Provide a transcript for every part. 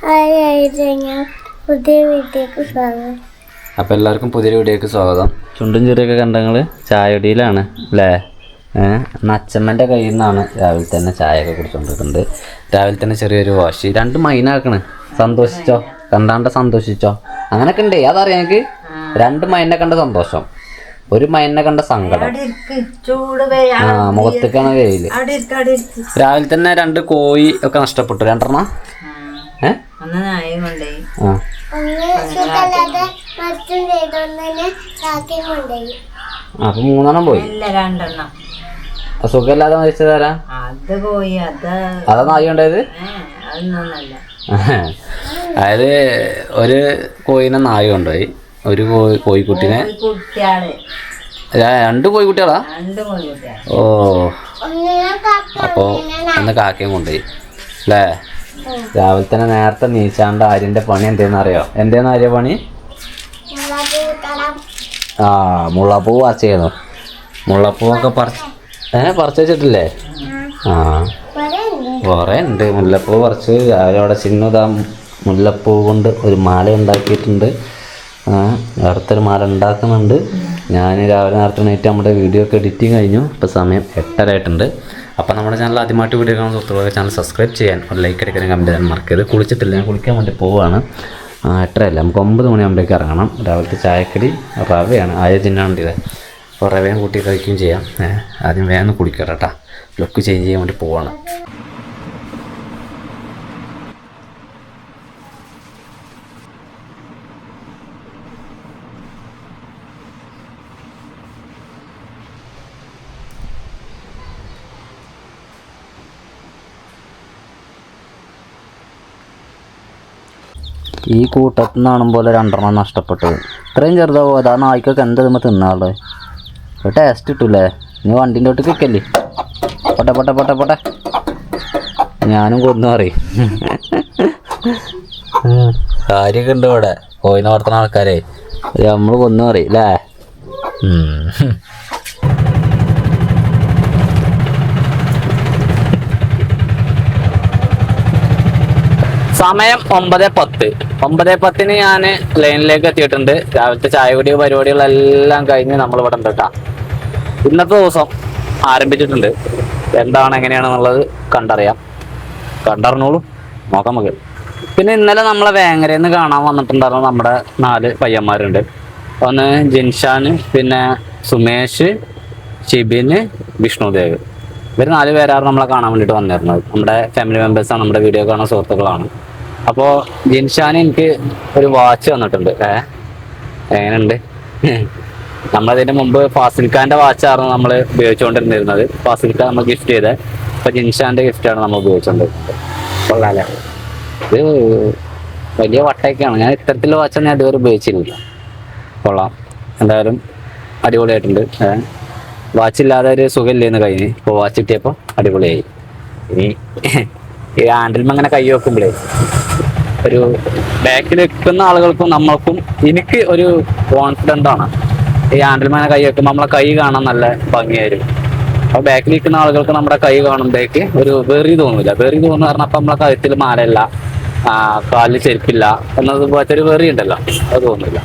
പുതിയ വീട്ടിലേക്ക് സ്വാഗതം. അപ്പോൾ എല്ലാവർക്കും പുതിയൊരു വീഡിയോക്ക് സ്വാഗതം. ചുണ്ടും ചെറിയൊക്കെ കണ്ടങ്ങൾ ചായയൊടിയിലാണ് അല്ലേ? അച്ഛമ്മൻ്റെ കയ്യിൽ നിന്നാണ് രാവിലെ തന്നെ ചായയൊക്കെ കുടിച്ചുകൊണ്ടിരിക്കുന്നത്. രാവിലെ തന്നെ ചെറിയൊരു വാശി. 2 മൈനാക്കണ്. സന്തോഷിച്ചോ? കണ്ടാണ്ട് സന്തോഷിച്ചോ? അങ്ങനെയൊക്കെ ഉണ്ട്. അതറിയാം എനിക്ക്. 2 മൈനെ കണ്ട സന്തോഷം, 1 മൈനെ കണ്ട സങ്കടം. മുഖത്തേക്കാണ് വെയില്. രാവിലെ തന്നെ 2 കോഴി ഒക്കെ നഷ്ടപ്പെട്ടു. 2 അപ്പൊ 3 പോയി. സുഖമില്ലാതെ മരിച്ചതാരാ? അതാ നായി ഉണ്ടായത്. അതായത് ഒരു കോഴിനെ നായി കൊണ്ടുപോയി, ഒരു കോഴിക്കുട്ടിനെ. 2 കോഴിക്കുട്ടികളാ? ഓ, അപ്പോ ഒന്ന് കാക്കയും കൊണ്ടുപോയി അല്ലേ? രാവിലെ തന്നെ നേരത്തെ നീച്ചാണ്ട് ആര്യൻ്റെ പണി എന്തേന്ന് അറിയോ? എന്തേന്ന് ആര്യ പണി? മുള്ളപ്പൂ പറിച്ച് ചെയ്യുന്നു. മുള്ളപ്പൂവൊക്കെ പറിച്ച് വെച്ചിട്ടില്ലേ? കുറേ ഉണ്ട്. മുല്ലപ്പൂ പറിച്ച് രാവിലെ അവിടെ ചിന്നതാ മുല്ലപ്പൂ കൊണ്ട് ഒരു മാല ഉണ്ടാക്കിയിട്ടുണ്ട്. അടുത്തൊരു മാല ഉണ്ടാക്കുന്നുണ്ട്. ഞാൻ രാവിലെ നേരത്തെ എണീറ്റ് നമ്മുടെ വീഡിയോ ഒക്കെ എഡിറ്റിങ് കഴിഞ്ഞു. ഇപ്പോൾ സമയം 8:30 ആയിട്ടുണ്ട്. അപ്പോൾ നമ്മുടെ ചാനൽ ആദ്യമായിട്ട് വീഡിയോ കാണുന്ന സുഹൃത്തുക്കളൊക്കെ ചാനൽ സബ്സ്ക്രൈബ് ചെയ്യാൻ, ഒരു ലൈക്ക് അടിക്കാനും കമൻറ്റ് ചെയ്യാൻ മറക്കരുത്. കുളിച്ചിട്ടില്ല, ഞാൻ കുളിക്കാൻ വേണ്ടി പോവുകയാണ്. 8:30 അല്ല, നമുക്ക് 9 മണിയാകുമ്പോഴേക്ക് ഇറങ്ങണം. രാവിലത്തെ ചായക്കടി റവയാണ്, തിന്നാണ്ടിത്. അപ്പോൾ റവയും കൂട്ടി കഴിക്കുകയും ചെയ്യാം. ആദ്യം വേഗം കുടിക്കാം കേട്ടോ. ലുക്ക് ചേഞ്ച് ചെയ്യാൻ വേണ്ടി പോവാണ്. ഈ കൂട്ടത്തിൽ നിന്നാണും പോലെ 2 നഷ്ടപ്പെട്ടത്. ഇത്രയും ചെറുതാവോ? അതാ നായ്ക്കൊക്കെ എന്തെന്ന് തിന്നാള്. ടേസ്റ്റ് കിട്ടൂലേ? നീ വണ്ടിൻ്റെ തൊട്ട് കിക്കല്ലേ? പൊട്ടെ പൊട്ടെ പൊട്ടെ പൊട്ടെ. ഞാനും കൊന്നു പറയും. കാര്യമൊക്കെ ഉണ്ട് ഇവിടെ. കോയിനെ വളർത്തുന്ന ആൾക്കാരെ നമ്മൾ കൊന്നു പറയും അല്ലേ? സമയം 9:10. 9:10 ഞാൻ ലൈനിലേക്ക് എത്തിയിട്ടുണ്ട്. രാവിലത്തെ ചായകുടി പരിപാടികളെല്ലാം കഴിഞ്ഞ് നമ്മളിവിടെ ഉണ്ട് കേട്ടോ. ഇന്നത്തെ ദിവസം ആരംഭിച്ചിട്ടുണ്ട്. എന്താണ് എങ്ങനെയാണെന്നുള്ളത് കണ്ടറിഞ്ഞോളൂ. നോക്കാം നമുക്ക്. പിന്നെ ഇന്നലെ നമ്മളെ വേങ്ങരയിൽ നിന്ന് കാണാൻ വന്നിട്ടുണ്ടായിരുന്നു നമ്മുടെ 4 പയ്യന്മാരുണ്ട്. ഒന്ന് ജിൻഷാൻ, പിന്നെ സുമേഷ്, ഷിബിന്, വിഷ്ണുദേവ്. ഇവർ 4 പേരാണ് നമ്മളെ കാണാൻ വേണ്ടിയിട്ട് വന്നിരുന്നത്. നമ്മുടെ ഫാമിലി മെമ്പേഴ്സാണ്, നമ്മുടെ വീഡിയോ കാണുന്ന സുഹൃത്തുക്കളാണ്. അപ്പോൾ ജിൻഷാൻ എനിക്ക് ഒരു വാച്ച് തന്നിട്ടുണ്ട്. എങ്ങനെയുണ്ട്? നമ്മളതിൻ്റെ മുമ്പ് ഫാസിൽഖാൻ്റെ വാച്ചായിരുന്നു നമ്മൾ ഉപയോഗിച്ചുകൊണ്ടിരുന്നത്. ഫാസിൽഖാൻ നമ്മൾ ഗിഫ്റ്റ് ചെയ്തത്. അപ്പോൾ ജിൻഷാൻ്റെ ഗിഫ്റ്റാണ് നമ്മൾ ഉപയോഗിച്ചുകൊണ്ടിരുന്നത്. കൊള്ളാല്ലേ? ഇത് വലിയ വട്ടയൊക്കെയാണ്. ഞാൻ ഇത്തരത്തിലുള്ള വാച്ചൊന്നും ഞാൻ ഇതുവരെ ഉപയോഗിച്ചിരുന്നില്ല. കൊള്ളാം, എന്തായാലും അടിപൊളിയായിട്ടുണ്ട്. വാച്ചില്ലാതെ ഒരു സുഖമില്ലേന്ന് കഴിഞ്ഞ്. ഇപ്പോൾ വാച്ച് കിട്ടിയപ്പോൾ അടിപൊളിയായി. ഇനി ഈ ഹാൻഡിൽമ അങ്ങനെ കൈ വെക്കുമ്പോഴേ ഒരു ബാക്കിൽ വെക്കുന്ന ആളുകൾക്കും നമ്മൾക്കും എനിക്ക് ഒരു കോൺഫിഡൻ്റ് ആണ്. ഈ ഹാൻഡിൽമ കൈ വെക്കുമ്പോൾ നമ്മളെ കൈ കാണാൻ നല്ല ഭംഗിയായിരിക്കും. അപ്പോൾ ബാക്കിൽ നിൽക്കുന്ന ആളുകൾക്ക് നമ്മുടെ കൈ കാണുമ്പോഴേക്ക് ഒരു വെറി തോന്നില്ല. വെറി തോന്നുന്ന കാരണം അപ്പം നമ്മളെ കഴുത്തിൽ മാലയില്ല, കാലിൽ ചെരുപ്പില്ല എന്നതുപോലത്തെ ഒരു വെറി ഉണ്ടല്ലോ, അത് തോന്നില്ല.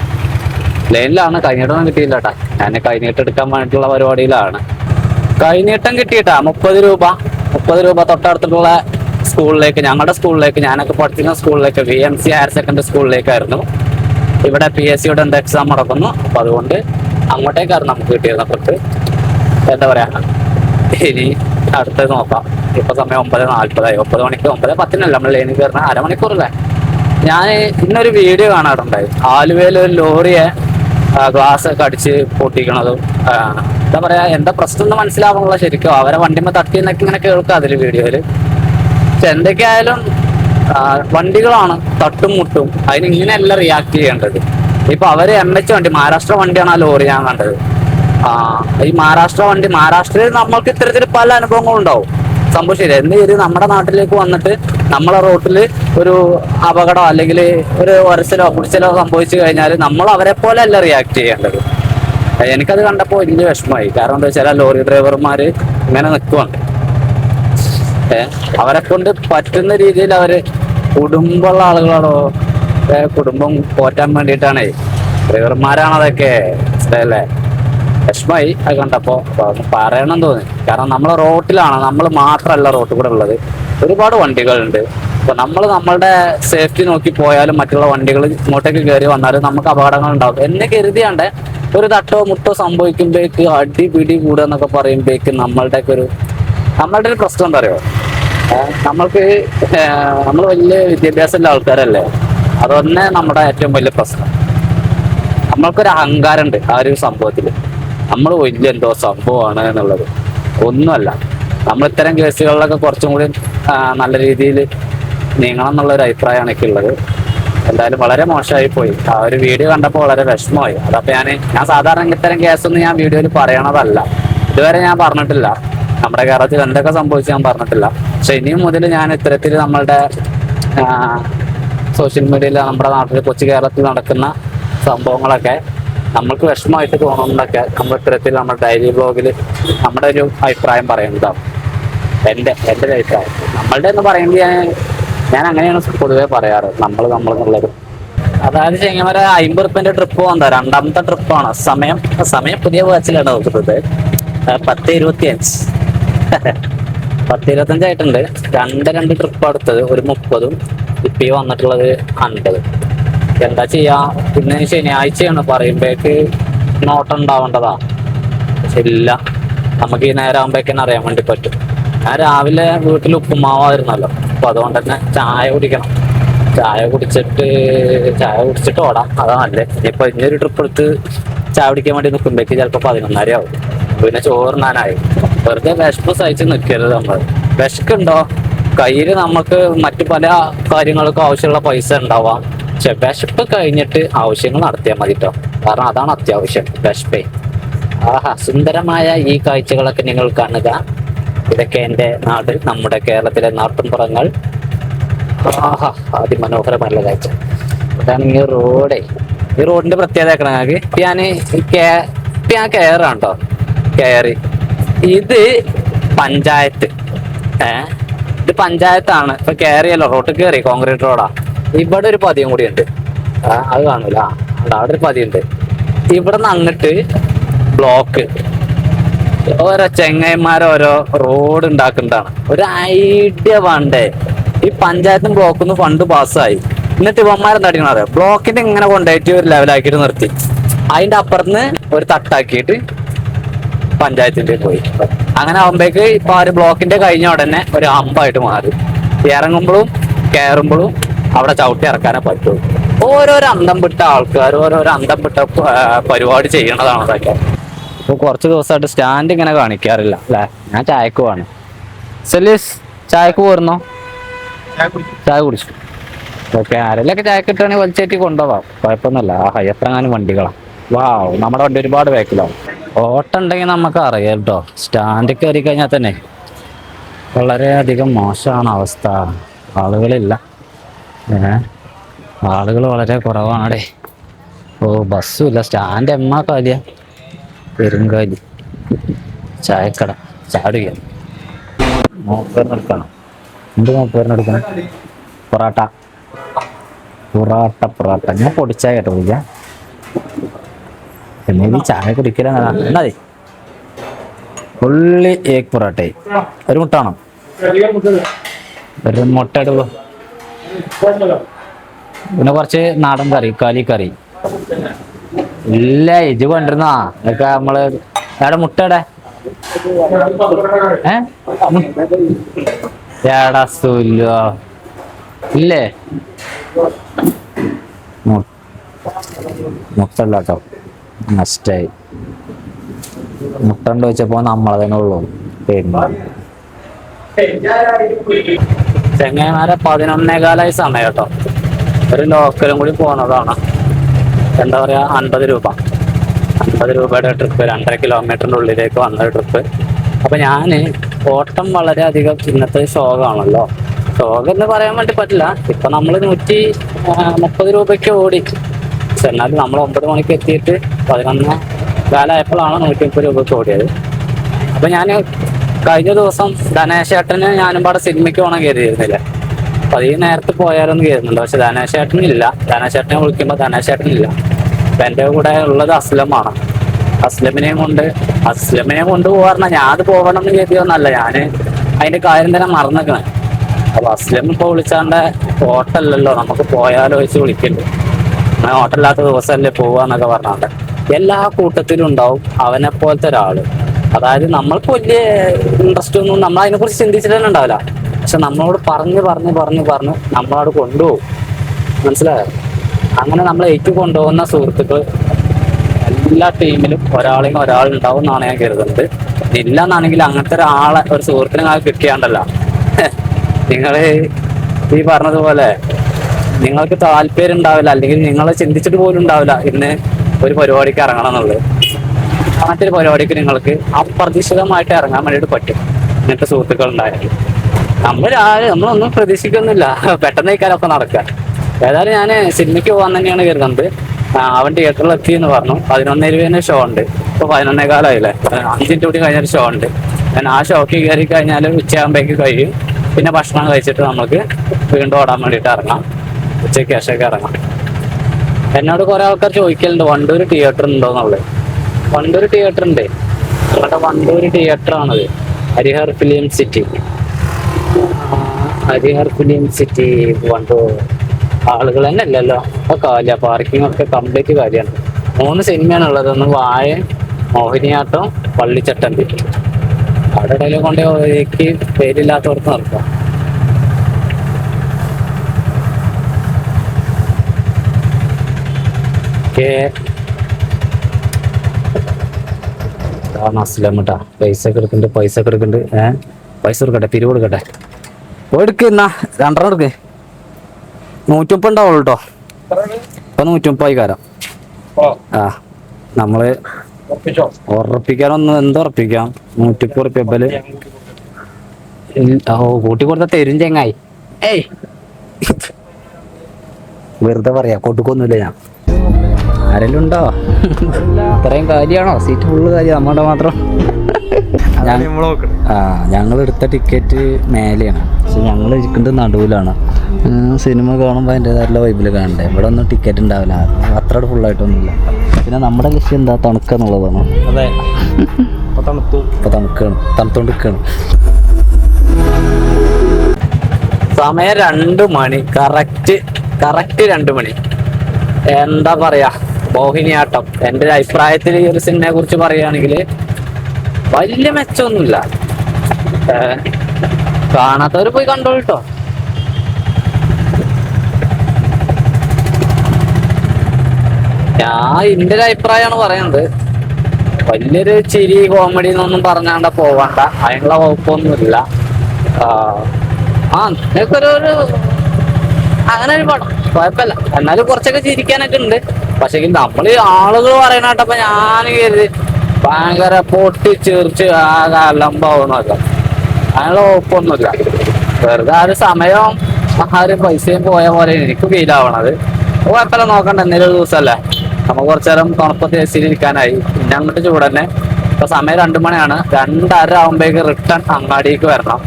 ലൈനിലാണ്. കൈനീട്ടൊന്നും കിട്ടിയില്ല കേട്ടാ. ഞാൻ കൈനീട്ടം എടുക്കാൻ വേണ്ടിയിട്ടുള്ള പരിപാടിയിലാണ്. കൈനീട്ടം കിട്ടിയിട്ടാ 30 രൂപ തൊട്ടടുത്തുള്ള സ്കൂളിലേക്ക്, ഞങ്ങളുടെ സ്കൂളിലേക്ക്, ഞാനൊക്കെ പഠിച്ചിരുന്ന സ്കൂളിലേക്ക്, VMC ഹയർ സെക്കൻഡറി സ്കൂളിലേക്കായിരുന്നു. ഇവിടെ PSCയുടെ എന്താ എക്സാം നടക്കുന്നു. അപ്പം അതുകൊണ്ട് അങ്ങോട്ടേക്കായിരുന്നു നമുക്ക് കിട്ടിയിരുന്നപ്പോഴത്ത്. എന്താ പറയുക, ഇനി അടുത്തത് നോക്കാം. ഇപ്പം സമയം 9:40. 9 മണിക്ക് 9:10 നമ്മൾ ലൈനിൽ കയറുന്ന അരമണിക്കൂറല്ലേ. ഞാൻ ഇന്നൊരു വീഡിയോ കാണാറുണ്ടായി. ആലുവയിൽ ഒരു ലോറിയെ ഗ്ലാസ് ഒക്കെ അടിച്ച് പൊട്ടിക്കണതും എന്താ പറയാ, എന്താ പ്രശ്നം എന്ന് മനസ്സിലാവുന്നുള്ള. ശരിക്കും അവരെ വണ്ടിമ്മ തട്ടി എന്നൊക്കെ ഇങ്ങനെ കേൾക്കാം അതിൽ വീഡിയോയിൽ. പക്ഷെ എന്തൊക്കെയായാലും വണ്ടികളാണ്, തട്ടും മുട്ടും. അതിന് ഇങ്ങനെയല്ല റിയാക്ട് ചെയ്യേണ്ടത്. ഇപ്പൊ അവര് MH വണ്ടി, മഹാരാഷ്ട്ര വണ്ടിയാണ് ആ ലോറി ഞാൻ കണ്ടത്. ഈ മഹാരാഷ്ട്രയിൽ നമ്മൾക്ക് ഇത്തരത്തിൽ പല അനുഭവങ്ങളും ഉണ്ടാവും. സംഭവം ശരി. എന്ത് ചെയ്ത് നമ്മുടെ നാട്ടിലേക്ക് വന്നിട്ട് നമ്മളെ റോട്ടിൽ ഒരു അപകടം അല്ലെങ്കിൽ ഒരു ഒരച്ചിലോ പിടിച്ചലോ സംഭവിച്ചു കഴിഞ്ഞാൽ നമ്മൾ അവരെ പോലെ അല്ല റിയാക്ട് ചെയ്യേണ്ടത്. എനിക്കത് കണ്ടപ്പോൾ വലിയ വിഷമമായി. കാരണം എന്താ വെച്ചാൽ ലോറി ഡ്രൈവർമാർ ഇങ്ങനെ നിൽക്കുവാണ്. അവരെ കൊണ്ട് പറ്റുന്ന രീതിയിൽ അവർ കുടുംബമുള്ള ആളുകളാണോ? കുടുംബം പോറ്റാൻ വേണ്ടിയിട്ടാണേ. ഡ്രൈവർമാരാണ് അതൊക്കെ, അല്ലേ? വിഷമായി അത് കണ്ടപ്പോ. പറയണം തോന്നി. കാരണം നമ്മൾ റോട്ടിലാണ്, നമ്മൾ മാത്രമല്ല റോട്ടിൽ കൂടെ ഉള്ളത്, ഒരുപാട് വണ്ടികളുണ്ട്. അപ്പൊ നമ്മൾ നമ്മളുടെ സേഫ്റ്റി നോക്കി പോയാലും മറ്റുള്ള വണ്ടികൾ ഇങ്ങോട്ടേക്ക് കയറി വന്നാലും നമുക്ക് അപകടങ്ങൾ ഉണ്ടാവും എന്ന് കരുതിയാണ്ട് ഒരു തട്ടോ മുട്ടോ സംഭവിക്കുമ്പോഴേക്ക് അടി പിടി കൂടുക എന്നൊക്കെ പറയുമ്പോഴേക്ക് നമ്മളുടെ ഒരു പ്രശ്നം എന്താ അറിയോ? നമ്മൾക്ക് നമ്മൾ വലിയ വിദ്യാഭ്യാസമുള്ള ആൾക്കാരല്ലേ, അതുതന്നെ നമ്മുടെ ഏറ്റവും വലിയ പ്രശ്നം. നമ്മൾക്കൊരു അഹങ്കാരമുണ്ട് ആ ഒരു സംഭവത്തിൽ. നമ്മൾ വലിയ എന്തോ സംഭവമാണ് എന്നുള്ളത് ഒന്നുമല്ല. നമ്മൾ ഇത്തരം കേസുകളിലൊക്കെ കുറച്ചും കൂടി നല്ല രീതിയിൽ നീങ്ങണം എന്നുള്ളൊരു അഭിപ്രായമാണ് എനിക്കുള്ളത്. എന്തായാലും വളരെ മോശമായി പോയി. ആ ഒരു വീഡിയോ കണ്ടപ്പോൾ വളരെ വിഷമമായി. അതപ്പോൾ ഞാൻ സാധാരണ ഇത്തരം കേസൊന്നും ഞാൻ വീഡിയോയിൽ പറയണതല്ല, ഇതുവരെ ഞാൻ പറഞ്ഞിട്ടില്ല. നമ്മുടെ കേരളത്തിൽ എന്തൊക്കെ സംഭവിച്ചു ഞാൻ പറഞ്ഞിട്ടില്ല. പക്ഷെ ഇനിയും മുതൽ ഞാൻ ഇത്തരത്തിൽ നമ്മളുടെ സോഷ്യൽ മീഡിയയിൽ നമ്മുടെ നാട്ടിൽ കൊച്ചു കേരളത്തിൽ നടക്കുന്ന സംഭവങ്ങളൊക്കെ നമ്മൾക്ക് വിഷമമായിട്ട് തോന്നുന്നതൊക്കെ നമ്മൾ ഇത്തരത്തിൽ നമ്മുടെ ഡയറി ബ്ലോഗിൽ നമ്മുടെ ഒരു അഭിപ്രായം പറയുന്നതാണ്. എൻ്റെ ഒരു അഭിപ്രായം. നമ്മളുടെ എന്ന് പറയുന്നത് ഞാൻ അങ്ങനെയാണ് പൊതുവേ പറയാറ്. നമ്മളെന്നുള്ളത് അതായത് ചെങ്ങമര 50 റുപ്യൻ്റെ ട്രിപ്പ് പോകുന്ന രണ്ടാമത്തെ ട്രിപ്പാണ്. സമയം പുതിയ വാച്ചിലാണ് നോക്കുന്നത്. 10:25 10:25 രണ്ട് ട്രിപ്പ് അടുത്തത്. ഒരു 30ഉം ഇപ്പം വന്നിട്ടുള്ളത് 50. എന്താ ചെയ്യാ? പിന്നെ ശനിയാഴ്ചയാണ് പറയുമ്പോഴേക്ക് നോട്ടം ഉണ്ടാവേണ്ടതാ. പക്ഷെ ഇല്ല, നമുക്ക് ഈ നേരം ആകുമ്പോഴേക്കും അറിയാൻ വേണ്ടി പറ്റും. ഞാൻ രാവിലെ വീട്ടിൽ ഉപ്പുമാവായിരുന്നല്ലോ, അപ്പൊ അതുകൊണ്ട് തന്നെ ചായ കുടിക്കണം. ചായ കുടിച്ചിട്ട് ഓടാം, അതാ നല്ലേ. ഇനിയിപ്പോ ഇന്നൊരു ട്രിപ്പ് എടുത്ത് ചായ കുടിക്കാൻ വേണ്ടി നിൽക്കുമ്പോഴേക്ക് ചിലപ്പോൾ 11:30 ആവും. പിന്നെ ചോറിനാനായി. വെറുതെ വിശപ്പ് സഹിച്ച് നിൽക്കരുത് നമ്മൾ. വിശക്കുണ്ടോ കയ്യിൽ, നമുക്ക് മറ്റു പല കാര്യങ്ങൾക്കും ആവശ്യമുള്ള പൈസ ഉണ്ടാവാം. പക്ഷെ വിശപ്പ് കഴിഞ്ഞിട്ട് ആവശ്യങ്ങൾ നടത്തിയാൽ മതി കേട്ടോ. കാരണം അതാണ് അത്യാവശ്യം, വിശപ്പേ. ആഹാ, സുന്ദരമായ ഈ കാഴ്ചകളൊക്കെ നിങ്ങൾ കാണുക. ഇതൊക്കെ എൻ്റെ നാട്, നമ്മുടെ കേരളത്തിലെ നാട്ടുംപുറങ്ങൾ. ആഹാ, അതിമനോഹരമല്ല കാഴ്ച. ഇതാണ് ഈ റോഡേ. ഈ റോഡിന്റെ പ്രത്യേകത ഞങ്ങൾക്ക് ഞാൻ കയറാണ് കേട്ടോ. കയറി ഇത് പഞ്ചായത്ത്, ഇത് പഞ്ചായത്താണ്. ഇപ്പൊ കയറിയല്ലോ, റോഡ് കയറി, കോൺക്രീറ്റ് റോഡാ. ഇവിടെ ഒരു പതിയും കൂടി ഉണ്ട്, അത് കാണൂല. അവിടെ ഒരു പതിയുണ്ട്. ഇവിടെ നിന്ന് അങ്ങോട്ട് ബ്ലോക്ക്. ഓരോ ചെങ്ങന്മാരോരോ റോഡ് ഉണ്ടാക്കുന്നതാണ്. ഒരു ഐഡിയ വേണ്ടേ? ഈ പഞ്ചായത്തും ബ്ലോക്കിന്ന് ഫണ്ട് പാസ്സായി, എന്നിട്ട് ഇവന്മാരെന്താ അടിക്കണത്? ബ്ലോക്കിന്റെ ഇങ്ങനെ കൊണ്ടുപോയിട്ട് ഒരു ലെവലാക്കിയിട്ട് നിർത്തി, അതിന്റെ അപ്പുറത്ത് ഒരു തട്ടാക്കിയിട്ട് പഞ്ചായത്തിന്റെ പോയി. അങ്ങനെ ആകുമ്പോഴേക്ക് ഇപ്പൊ ആ ഒരു ബ്ലോക്കിന്റെ കഴിഞ്ഞ ഉടനെ ഒരു അമ്പായിട്ട് മാറി. ഇറങ്ങുമ്പോഴും കയറുമ്പോഴും അവിടെ ചവിട്ടി ഇറക്കാനേ പറ്റുള്ളൂ. ഓരോരോ അന്തം വിട്ട ആൾക്കാർ ഓരോരോ അന്തം വിട്ട പരിപാടി ചെയ്യണതാണ് അതൊക്കെ. ഇപ്പൊ കുറച്ച് ദിവസമായിട്ട് സ്റ്റാൻഡ് ഇങ്ങനെ കാണിക്കാറില്ല അല്ലേ? ഞാൻ ചായക്ക് പോവാണ്. സെലീസ്, ചായക്ക് പോരുന്നോ? ചായ കുടിച്ചു. ഓക്കെ, ആരെങ്കിലൊക്കെ ചായ കിട്ടുകയാണെങ്കിൽ വലിച്ചേറ്റി കൊണ്ടുപോവാം, കുഴപ്പമൊന്നുമില്ല. ആഹാ, എത്രങ്ങാനും വണ്ടികളാണ്. വാവ്, നമ്മുടെ വണ്ടി ഒരുപാട് ബാക്കിലാവും. ഓട്ടം ഉണ്ടെങ്കിൽ നമുക്ക് അറിയാം കേട്ടോ. സ്റ്റാൻഡിൽ കയറി കഴിഞ്ഞാൽ തന്നെ വളരെയധികം മോശമാണ് അവസ്ഥ. ആളുകളില്ല, ആളുകൾ വളരെ കുറവാണേ. ഓ, ബസ്സും ഇല്ല. സ്റ്റാൻഡ് കാലിയ, പെരുങ്കാലി. ചായക്കട, ചാടുക. മൂപ്പേറിനെടുക്കണം. എന്ത് മൂപ്പേറിനെടുക്കണം? പൊറാട്ട. ഞാൻ പൊടിച്ചായ കേട്ടോ കുടിക്കാം. പിന്നെ ഈ ചായ കുടിക്കലാണ്. എന്നാ മതി. ഫുള്ളി ഏക് പൊറാട്ട. ഒരു മുട്ടാണോ? ഒരു മുട്ട എടുക്കോ. പിന്നെ കുറച്ച് നാടൻ കറി, കാലി. ഇല്ല, ഇത് കൊണ്ടിരുന്നാ ഇതൊക്കെ നമ്മള്. എവിടെ മുട്ടയുടെ ഏടാസ്തൂല്ലോ ഇല്ലേ? മുട്ടല്ല കേട്ടോ, നഷ്ടായി. മുട്ട ഉണ്ട് വെച്ചപ്പോ നമ്മളെ തന്നെ ഉള്ളൂ. ചെങ്ങന്മാരെ 11:15 സമയം കേട്ടോ. ഒരു ലോക്കലും കൂടി പോണതാണ്. എന്താ പറയാ, 50 രൂപയുടെ ട്രിപ്പ്, 2.5 കിലോമീറ്ററിൻ്റെ ഉള്ളിലേക്ക് വന്ന ട്രിപ്പ്. അപ്പൊ ഞാൻ ഓട്ടം വളരെയധികം ഇന്നത്തെ ഷോകാണല്ലോ. ഷോക്ക് എന്ന് പറയാൻ വേണ്ടി പറ്റില്ല. ഇപ്പൊ നമ്മൾ 130 രൂപയ്ക്ക് ഓടി. പക്ഷെ എന്നാലും നമ്മൾ 9 മണിക്ക് എത്തിയിട്ട് 11 കാലമായപ്പോഴാണ് 130 രൂപയ്ക്ക് ഓടിയത്. അപ്പൊ ഞാൻ കഴിഞ്ഞ ദിവസം ധനേശേട്ടന് ഞാനും പാടെ സിനിമയ്ക്ക് പോകണം കരുതിയിരുന്നില്ല. അപ്പൊ ഈ നേരത്തെ പോയാലൊന്നും കയറുന്നുണ്ട്. പക്ഷെ ധനേശേട്ടനില്ല. ധനേശേട്ടനെ വിളിക്കുമ്പോ ധനേശേട്ടനില്ല. അപ്പൊ എന്റെ കൂടെ ഉള്ളത് അസ്ലമാണ്. അസ്ലമിനെ കൊണ്ട് പോവാറിന ഞാൻ അത് പോകണം എന്ന് കരുതിയൊന്നല്ല. ഞാന് അതിന്റെ കാര്യം തന്നെ മറന്നിക്കണേ. അപ്പൊ അസ്ലം ഇപ്പൊ വിളിച്ചാണ്ട് ഹോട്ടലല്ലോ, നമുക്ക് പോയാലോ വെച്ച് വിളിക്കണ്ട്. അങ്ങനെ ഹോട്ടലില്ലാത്ത ദിവസമല്ലേ പോവാന്നൊക്കെ പറഞ്ഞാണ്ട് എല്ലാ കൂട്ടത്തിലും ഉണ്ടാവും അവനെ പോലത്തെ ഒരാള്. അതായത് നമ്മൾക്ക് വലിയ ഇൻട്രസ്റ്റ് ഒന്നും നമ്മൾ അതിനെ കുറിച്ച് ചിന്തിച്ചിട്ട് തന്നെ ഉണ്ടാവില്ല. പക്ഷെ നമ്മളോട് പറഞ്ഞ് നമ്മളോട് കൊണ്ടുപോകും. മനസ്സിലായോ? അങ്ങനെ നമ്മൾ ഏറ്റു കൊണ്ടുപോകുന്ന സുഹൃത്തുക്കൾ എല്ലാ ടീമിലും ഒരാളുണ്ടാവും എന്നാണ് ഞാൻ കരുതുന്നത്. ഇല്ല എന്നാണെങ്കിൽ അങ്ങനത്തെ ഒരു സുഹൃത്തിനെ നിങ്ങൾക്ക് കിട്ടിയാണ്ടല്ലോ, നിങ്ങള് ഈ പറഞ്ഞതുപോലെ നിങ്ങൾക്ക് താല്പര്യം ഉണ്ടാവില്ല, അല്ലെങ്കിൽ നിങ്ങൾ ചിന്തിച്ചിട്ട് പോലും ഉണ്ടാവില്ല ഇന്ന് ഒരു പരിപാടിക്ക് ഇറങ്ങണം എന്നുള്ളത്. അങ്ങനത്തെ ഒരു പരിപാടിക്ക് നിങ്ങൾക്ക് അപ്രതീക്ഷിതമായിട്ട് ഇറങ്ങാൻ വേണ്ടിയിട്ട് പറ്റും ഇങ്ങനത്തെ സുഹൃത്തുക്കൾ ഉണ്ടായാൽ. നമ്മളൊന്നും പ്രതീക്ഷിക്കുന്നില്ല, പെട്ടെന്ന് ഇക്കാരൊക്കെ നടക്കുക. ഏതായാലും ഞാൻ സിനിമയ്ക്ക് പോകാൻ തന്നെയാണ് കരുതുന്നത്. അവൻ തിയേറ്ററിൽ എത്തി എന്ന് പറഞ്ഞു. 11:20 ഷോ ഉണ്ട്. ഇപ്പൊ 11:15 5 മിനിറ്റ് കൂടി കഴിഞ്ഞൊരു ഷോ ഉണ്ട്. ഞാൻ ആ ഷോക്ക് കയറി കഴിഞ്ഞാൽ ഉച്ചയാകുമ്പോഴേക്ക് കഴിയും. പിന്നെ ഭക്ഷണം കഴിച്ചിട്ട് നമുക്ക് വീണ്ടും ഓടാൻ വേണ്ടിയിട്ട് ഇറങ്ങാം. ഉച്ചയ്ക്ക് ശേഷമൊക്കെ ഇറങ്ങാം. എന്നോട് കുറെ ആൾക്കാർ ചോദിക്കലുണ്ട് വണ്ടൂർ തിയേറ്റർ ഉണ്ടോ എന്നുള്ളത്. വണ്ടൂർ തിയേറ്റർ ഉണ്ട്. നമ്മുടെ വണ്ടൂർ തിയേറ്റർ ആണത്. Harihar film city Wandoor. ആളുകൾ തന്നെ അല്ലല്ലോ, അപ്പൊ കാലിയ പാർക്കിംഗ് ഒക്കെ കംപ്ലീറ്റ് കാര്യമാണ്. 3 സിനിമയാണ് ഉള്ളത്. ഒന്ന് വായ, മോഹിനിയാട്ടം, പള്ളിച്ചട്ടമ്പി. അവിടെ ഇടയിൽ കൊണ്ട് ഒരിക്ക് പേരില്ലാത്തവർക്ക് നിർത്താം. അസ്ലം കേട്ടാ പൈസ എടുക്കുന്നുണ്ട്. പൈസ കൊടുക്കട്ടെ, പിരിവ് കൊടുക്കട്ടെ. എടുക്കുന്ന 2 എടുക്ക്. 130 ഉണ്ടാവുള്ളൂ കേട്ടോ. ഇപ്പൊ 130 കാരം. ആ നമ്മള് ഉറപ്പിക്കാനൊന്നും എന്തുറപ്പിക്കാം. 130 ബല് കൂട്ടി കൊടുത്ത തരും ചെങ്ങായി. ഏയ് വെറുതെ പറയാ, കൊടുക്കൊന്നുമില്ല ഞാൻ. ആരെങ്കിലും ഉണ്ടോ? ഇത്രയും കാര്യമാണോ? സീറ്റ് ഫുള്ള് കാര്യം നമ്മുടെ മാത്രം. ഞങ്ങൾ എടുത്ത ടിക്കറ്റ് മേലെയാണ്, പക്ഷെ ഞങ്ങൾ ഇരിക്കുന്നത് നടുവിലാണ്. സിനിമ കാണുമ്പോൾ അതിൻ്റെതായിട്ടുള്ള വൈബിൽ കാണണ്ടേ. ഇവിടെ ഒന്നും ടിക്കറ്റ് ഉണ്ടാവില്ല, അത്ര ഫുള്ളായിട്ടൊന്നുമില്ല. പിന്നെ നമ്മുടെ ലക്ഷ്യം എന്താ? തണുക്കുക എന്നുള്ളതാണ്. ഇപ്പൊ തണുത്തോണ്ടിരിക്കുകയാണ്. സമയം 2 മണി. കറക്റ്റ് 2 മണി. എന്താ പറയാ, മോഹിനിയാട്ടം എൻ്റെ ഒരു അഭിപ്രായത്തിൽ ഈ ഒരു സിനിമയെ കുറിച്ച് പറയുകയാണെങ്കിൽ വലിയ മെച്ചമൊന്നുമില്ല. കാണാത്തവർ പോയി കണ്ടോളൂ കേട്ടോ. ഞാൻ എൻ്റെ ഒരു അഭിപ്രായമാണ് പറയുന്നത്. വലിയൊരു ചിരി കോമഡി എന്നൊന്നും പറഞ്ഞാണ്ട പോവണ്ട, അതിനുള്ള വകുപ്പൊന്നുമില്ല. നിനക്കൊരു അങ്ങനെ ഒരു പടം കുഴപ്പമില്ല. എന്നാലും കുറച്ചൊക്കെ ചിരിക്കാനൊക്കെ ഉണ്ട്. പക്ഷെ നമ്മൾ ആളുകൾ പറയാനായിട്ടപ്പോ ഞാൻ കരുതി ഭയങ്കര പൊട്ടിച്ചീർച്ച് ആകെ അലമ്പാവുന്നൊക്കെ. അതിനുള്ള വകുപ്പൊന്നുമില്ല. വെറുതെ ആ ഒരു സമയവും ആ ഒരു പൈസയും പോയ പോലെ എനിക്ക് ഫീൽ ആവണത്. കുഴപ്പമില്ല, നോക്കണ്ട. എന്തെങ്കിലും ഒരു ദിവസമല്ലേ, നമുക്ക് കുറച്ചു നേരം തണുപ്പത്ത് എസിലിരിക്കാനായി. പിന്നെ അങ്ങോട്ട് ചൂടന്നെ. ഇപ്പൊ സമയം 2 മണിയാണ്. 2:30 ആകുമ്പോഴേക്ക് റിട്ടേൺ അങ്ങാടിക്ക് വരണം.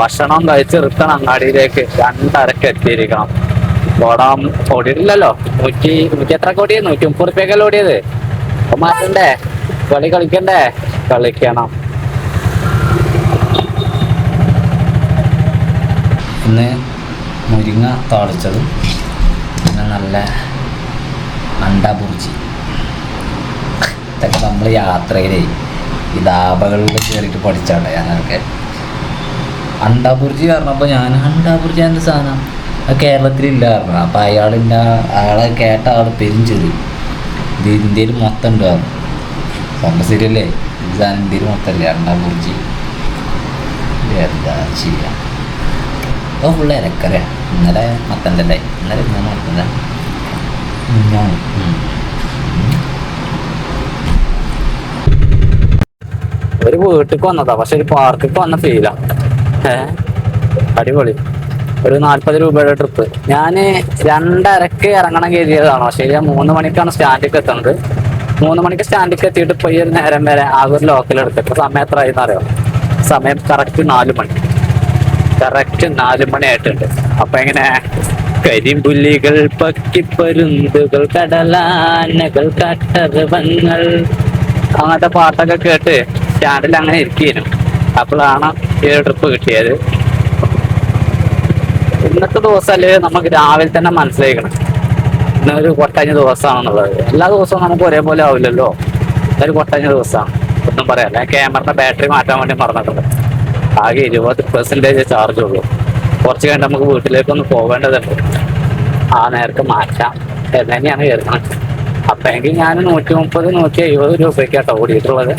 ഭക്ഷണം കഴിച്ച് റിട്ടേൺ അങ്ങാടിയിലേക്ക് 2:30 എത്തിയിരിക്കണം. ഓടിയിട്ടില്ലല്ലോ. 100 എത്ര ഓടിയത്? 130 റുപ്യക്കല്ലേ ഓടിയത്. അപ്പൊ മാറ്റണ്ടേ? കളിക്കണ്ടേ? കളിക്കണം. ഇന്ന് മുരിങ്ങ താളിച്ചതും പിന്നെ നല്ല അണ്ടാബുർജി. ഇതൊക്കെ നമ്മൾ യാത്രയിലേ ഈ ധാബകളിൽ കയറിയിട്ട് പഠിച്ചാട്ടെ ഞാനൊക്കെ. അണ്ടാബുർജി പറഞ്ഞപ്പോൾ ഞാൻ അണ്ടാബുർജി എന്ത് സാധനം, അത് കേരളത്തിലില്ല പറഞ്ഞു. അപ്പം അയാളെ കേട്ട ആൾ പെരിഞ്ചെറി. ഇത് ഇന്ത്യയിൽ മൊത്തം ഉണ്ട് പറഞ്ഞു. സംഭവം ശരിയല്ലേ? ഇത് സാധനം ഇന്ത്യയിൽ മൊത്തമല്ലേ അണ്ടാബുർജി. എന്താ ചെയ്യാം, അപ്പോൾ ഫുള്ള് ഇലക്കറിയാ. ഇന്നലെ മത്തൻ്റെ അല്ലേ? ഇന്നലെ മത്തൻ്റെ ഒരു വീട്ടിലേക്ക് വന്നതാ, പക്ഷെ ഒരു പാർക്കൊക്കെ വന്ന ഫീലാ. അടിപൊളി. ഒരു 40 രൂപയുടെ ട്രിപ്പ്. ഞാൻ 2:30 ഇറങ്ങണം കരുതിയതാണോ, ശരി. 3 മണിക്കാണ് സ്റ്റാൻഡിലേക്ക് എത്തുന്നത്. 3 മണിക്ക് സ്റ്റാൻഡിലേക്ക് എത്തിയിട്ട് പോയി ഒരു നേരം വരെ ആകെ ഒരു ലോക്കൽ എടുത്തിട്ട് സമയം എത്ര ആയിന്ന് അറിയാം? സമയം കറക്റ്റ് 4 മണി. കറക്റ്റ് 4 മണി ആയിട്ടുണ്ട്. അപ്പൊ എങ്ങനെ കരിമ്പുല്ലികൾ പക്കിപ്പരുന്തുകൾ കടലാനകൾ കട്ടറവങ്ങൾ അങ്ങനത്തെ പാട്ടൊക്കെ കേട്ട് സ്റ്റാൻഡിൽ അങ്ങനെ ഇരിക്കുന്നു. അപ്പോഴാണ് ഈ ട്രിപ്പ് കിട്ടിയത്. ഇന്നത്തെ ദിവസമല്ലേ നമുക്ക് രാവിലെ തന്നെ മനസ്സിലാക്കണം ഇന്നൊരു കൊട്ടഞ്ഞ ദിവസമാണെന്നുള്ളത്. എല്ലാ ദിവസവും നമുക്ക് ഒരേപോലെ ആവില്ലല്ലോ. ഇതൊരു കൊട്ടഞ്ഞ ദിവസമാണ്, ഒന്നും പറയാല്ല. ക്യാമറയുടെ ബാറ്ററി മാറ്റാൻ വേണ്ടി മറന്നിട്ടുണ്ട്. ആകെ 20% ചാർജ് ഉള്ളൂ. കുറച്ച് കഴിഞ്ഞ് നമുക്ക് വീട്ടിലേക്കൊന്ന് പോകേണ്ടതുണ്ട്. ആ നേരത്തെ മാറ്റാം എന്ന് തന്നെയാണ് കരുതുന്നത്. അപ്പെങ്കിൽ ഞാൻ 130-170 രൂപയ്ക്കാട്ടോ ഓടിയിട്ടുള്ളത്.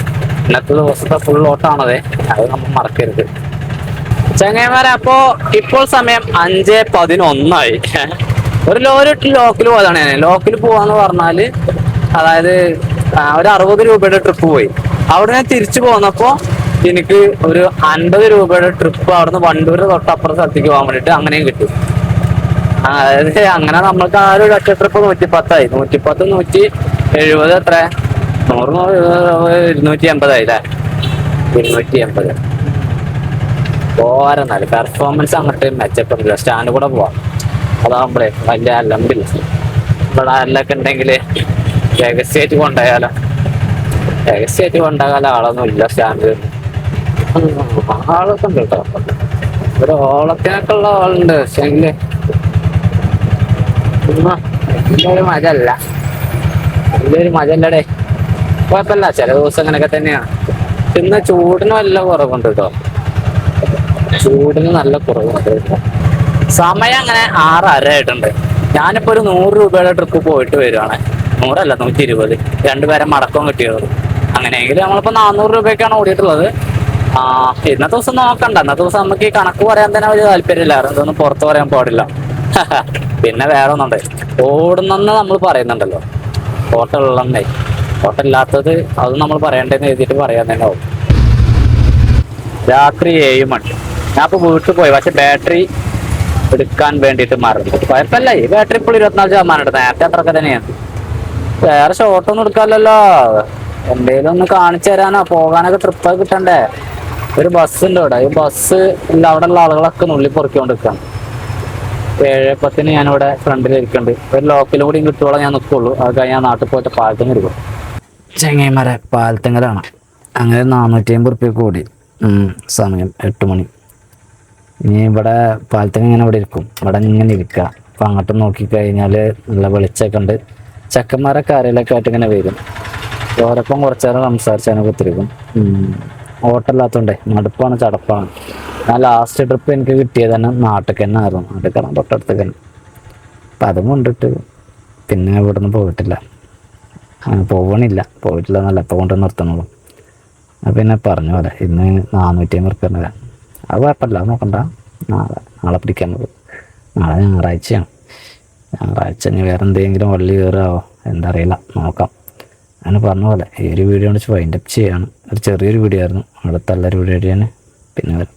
ഇന്നത്തെ ദിവസത്തെ ഫുൾ ഓട്ടാണത്, അത് നമ്മൾ മറക്കരുത് ചങ്ങായിമാരെ. അപ്പോ ഇപ്പോൾ സമയം 5:11 ഒരു ലോക്കിൽ പോയതാണ്. ലോക്കിൽ പോവാന്ന് പറഞ്ഞാല് അതായത് ഒരു 60 രൂപയുടെ ട്രിപ്പ് പോയി. അവിടെ ഞാൻ തിരിച്ചു പോന്നപ്പോ എനിക്ക് ഒരു 50 രൂപയുടെ ട്രിപ്പ് അവിടുന്ന് വണ്ടൂര് തൊട്ടപ്പുറം സ്ഥലത്തേക്ക് പോകാൻ വേണ്ടിട്ട് അങ്ങനെയും കിട്ടും. അതായത് അങ്ങനെ നമ്മൾക്ക് ആ ഒരു ഒറ്റ ട്രിപ്പ് 110 170 എത്ര 100 280 ആയില്ലേ. 280 പോരെന്നാല് പെർഫോമൻസ് അങ്ങോട്ട് മെച്ചപ്പെടില്ല. സ്റ്റാൻഡ് കൂടെ പോവാം, അതാകുമ്പോഴേ വലിയ അലമ്പില്ല. ഇവിടെ അല്ലൊക്കെ ഉണ്ടെങ്കിൽ രഹസ്യമായിട്ട് കൊണ്ടുപോയാലോ. രഹസ്യമായിട്ട് കൊണ്ടുപോകാൻ ആളൊന്നും ഇല്ല സ്റ്റാൻഡ്. ആളൊക്കെ ഉണ്ട് കേട്ടോ, ഒരു ഓളത്തിനൊക്കെ ഉള്ള ആളുണ്ട്. പക്ഷേങ്കില് വലിയൊരു മജല്ല, വലിയൊരു മജല്ലടേ. കുഴപ്പമില്ല, ചില ദിവസം അങ്ങനെയൊക്കെ തന്നെയാണ്. പിന്നെ ചൂടിന് വല്ല കുറവുണ്ട് കേട്ടോ, ചൂടിന് നല്ല കുറവുണ്ട്. സമയം അങ്ങനെ 6:30 ആയിട്ടുണ്ട്. ഞാനിപ്പോ ഒരു 100 രൂപയുടെ ട്രിപ്പ് പോയിട്ട് വരുവാണ്. 100 അല്ല 120, രണ്ടുപേരെ മടക്കം കിട്ടിയത്. അങ്ങനെയെങ്കിൽ നമ്മളിപ്പോ 400 രൂപയ്ക്കാണ് ഓടിയിട്ടുള്ളത്. ഇന്നത്തെ ദിവസം നോക്കണ്ട. ഇന്നത്തെ ദിവസം നമുക്ക് ഈ കണക്ക് പറയാൻ തന്നെ വലിയ താല്പര്യമില്ല, ഇതൊന്നും പുറത്ത് പറയാൻ പാടില്ല. പിന്നെ വേറെ ഒന്നുണ്ട്, ഓടുന്നെന്ന് നമ്മൾ പറയുന്നുണ്ടല്ലോ, ഓട്ടമുള്ളന്നേ. ഓട്ടമില്ലാത്തത് അത് നമ്മൾ പറയണ്ടെന്ന് എഴുതിയിട്ട് പറയാൻ തന്നെ ആവും. രാത്രി 7 മണി. ഞാൻ ഇപ്പൊ വീട്ടിൽ പോയി, പക്ഷെ ബാറ്ററി എടുക്കാൻ വേണ്ടിയിട്ട് മറന്നു. കുഴപ്പമില്ല, ഈ ബാറ്ററി ഇപ്പോൾ 24 എടുത്തത്. നേരത്തെ അത്രയൊക്കെ തന്നെയാണ്. വേറെ ഷോട്ടൊന്നും എടുക്കാമല്ലോ. എന്തേലും ഒന്ന് കാണിച്ചു തരാനോ പോകാനൊക്കെ ട്രിപ്പൊക്കെ കിട്ടണ്ടേ. ഒരു ബസ് ഉണ്ട് ഇവിടെ. ഈ ബസ് ഇല്ല, അവിടെ ഉള്ള ആളുകളൊക്കെ നുള്ളി പൊറുക്കിക്കൊണ്ടിരിക്കുകയാണ്. 7:10 ഞാനിവിടെ ഫ്രണ്ടിൽ ഇരിക്കുന്നുണ്ട്. ഒരു ലോക്കലും കൂടി കിട്ടുവോളം ഞാൻ നിൽക്കുള്ളൂ. അത് കഴിഞ്ഞ് ഞാൻ നാട്ടിൽ പോയിട്ട് പാലത്തിങ്ങൽ ഇരിക്കും. ചെങ്ങൈമാരെ പാലത്തിങ്ങലാണ്. അങ്ങനെ 450 റുപ്യ കൂടി. സമയം 8 മണി. ഇനി ഇവിടെ പാലത്തിങ്ങൽ ഇങ്ങനെ ഇവിടെ ഇരിക്കും, ഇവിടെ ഇങ്ങനെ ഇരിക്കുക. അപ്പം അങ്ങോട്ട് നോക്കിക്കഴിഞ്ഞാൽ നല്ല വെളിച്ചമൊക്കെ ഉണ്ട്. ചെക്കന്മാരൊക്കെ ആരെങ്കിലൊക്കെ ആയിട്ട് ഇങ്ങനെ വരും. ഓരൊപ്പം കുറച്ചു നേരം സംസാരിച്ചാണ് കുത്തിരിക്കും. ഓട്ടമില്ലാത്തതുകൊണ്ടേ മടുപ്പാണ്, ചടപ്പാണ്. ഞാൻ ലാസ്റ്റ് ട്രിപ്പ് എനിക്ക് കിട്ടിയത് തന്നെ നാട്ടിലേക്ക് തന്നെ ആയിരുന്നു. നാട്ടിൽ കാണാൻ തൊട്ടടുത്ത് തന്നെ. അപ്പം അതും കൊണ്ടിട്ട് പിന്നെ ഇവിടുന്ന് പോയിട്ടില്ല, പോയിട്ടില്ല എന്നല്ല, അപ്പം കൊണ്ട് നിർത്തണുള്ളൂ. അപ്പം പിന്നെ പറഞ്ഞ പോലെ ഇന്ന് 450 റുപ്യ. അത് കുഴപ്പമില്ല, നോക്കണ്ട. നാളെ പിടിക്കാൻ പോകും. നാളെ ഞായറാഴ്ചയാണ്. ഞായറാഴ്ച ഇനി വേറെ എന്തെങ്കിലും വള്ളി കയറാവോ എന്താ അറിയില്ല, നോക്കാം. അങ്ങനെ പറഞ്ഞ പോലെ ഈ ഒരു വീഡിയോ വെച്ച് വൈൻഡപ്പ് ചെയ്യാണ്. ഒരു ചെറിയൊരു വീഡിയോ ആയിരുന്നു. അടുത്ത നല്ലൊരു വീഡിയോ ആയിട്ട് ഞാൻ പിന്നെ വരാം.